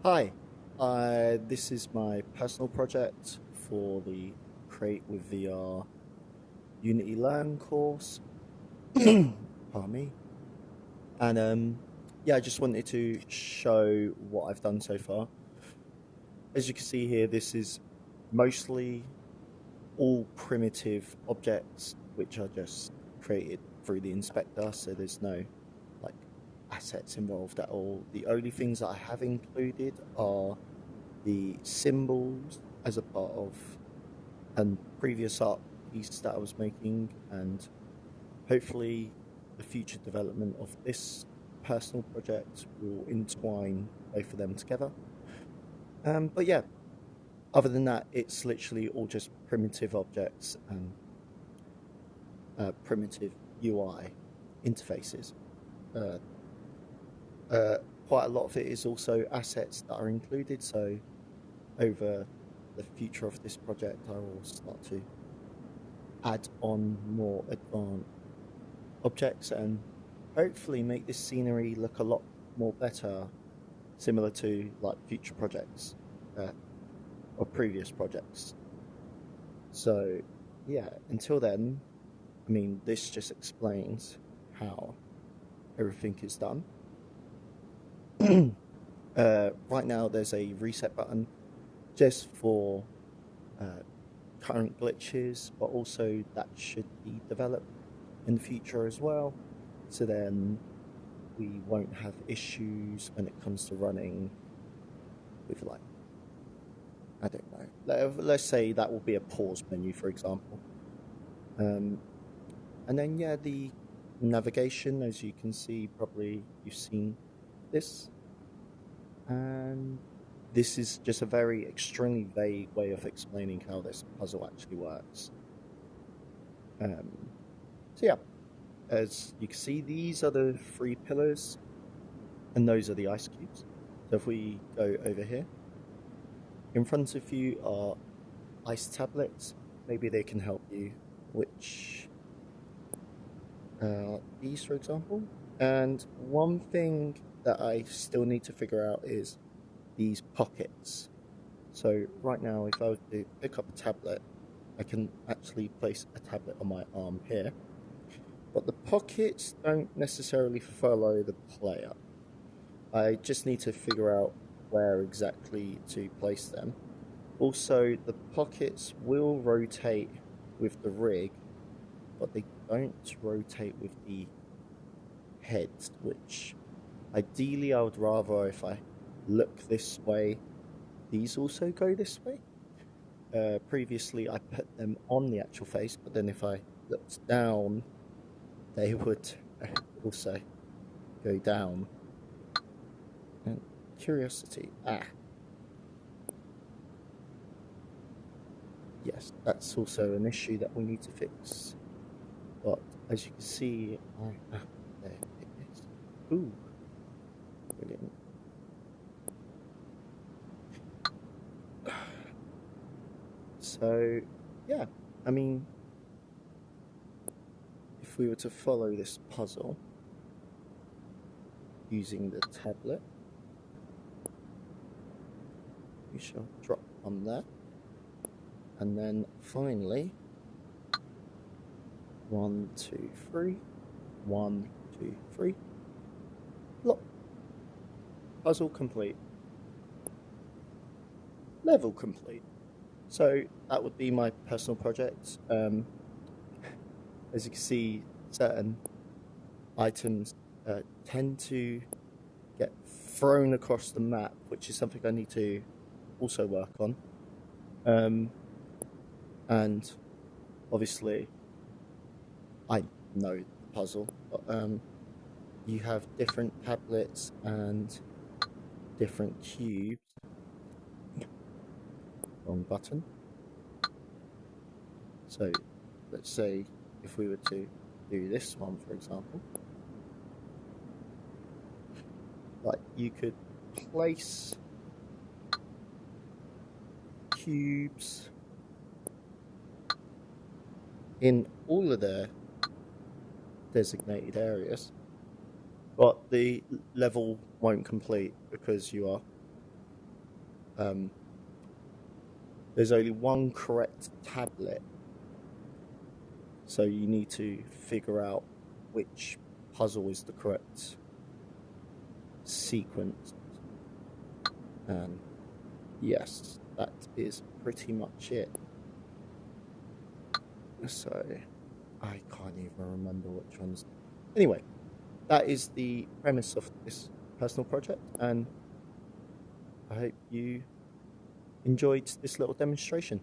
Hi, this is my personal project for the Create with VR Unity Learn course. Pardon me. And yeah, I just wanted to show what I've done so far. As you can see here, this is mostly all primitive objects which are just created through the inspector, so there's no like assets involved at all. The only things that I have included are the symbols as a part of a previous art piece that I was making, and hopefully the future development of this personal project will entwine both of them together. But yeah, other than that, it's literally all just primitive objects and primitive UI interfaces. Uh, uh, Quite a lot of it is also assets that are included, so over the future of this project, I will start to add on more advanced objects and hopefully make this scenery look a lot more better, similar to like future projects or previous projects. So, yeah, until then, I mean, this just explains how everything is done. Right now, there's a reset button just for uh, current glitches, but also that should be developed in the future as well. So then we won't have issues when it comes to running with, like, I don't know. Let's say that will be a pause menu, for example. Um, and then, yeah, the navigation, as you can see, probably you've seen this. And this is just a very extremely vague way of explaining how this puzzle actually works. So yeah, as you can see, these are the three pillars, and those are the ice cubes. So if we go over here, in front of you are ice tablets. Maybe they can help you, which these, for example. And one thing that I still need to figure out is these pockets. So right now, if I was to pick up a tablet, I can actually place a tablet on my arm here. But the pockets don't necessarily follow the player. I just need to figure out where exactly to place them. Also, the pockets will rotate with the rig, but they don't rotate with the heads, which ideally I would rather, if I look this way, these also go this way. Previously, I put them on the actual face, but then if I looked down, they would also go down. And curiosity. Yes, that's also an issue that we need to fix. But as you can see, there it is. Ooh, brilliant. So, yeah, I mean, if we were to follow this puzzle using the tablet, we shall drop on there. And then finally, 1, 2, 3, 1, 2, 3. Look, puzzle complete. Level complete. So that would be my personal project. As you can see, certain items tend to get thrown across the map, which is something I need to also work on. And obviously, I know the puzzle, but you have different tablets and different cubes. Wrong button. So let's say if we were to do this one, for example, like you could place cubes in all of their designated areas, but the level won't complete because you are there's only one correct tablet, so you need to figure out which puzzle is the correct sequence. And yes, that is pretty much it. So I can't even remember which ones. Anyway, that is the premise of this personal project, and I hope you enjoyed this little demonstration.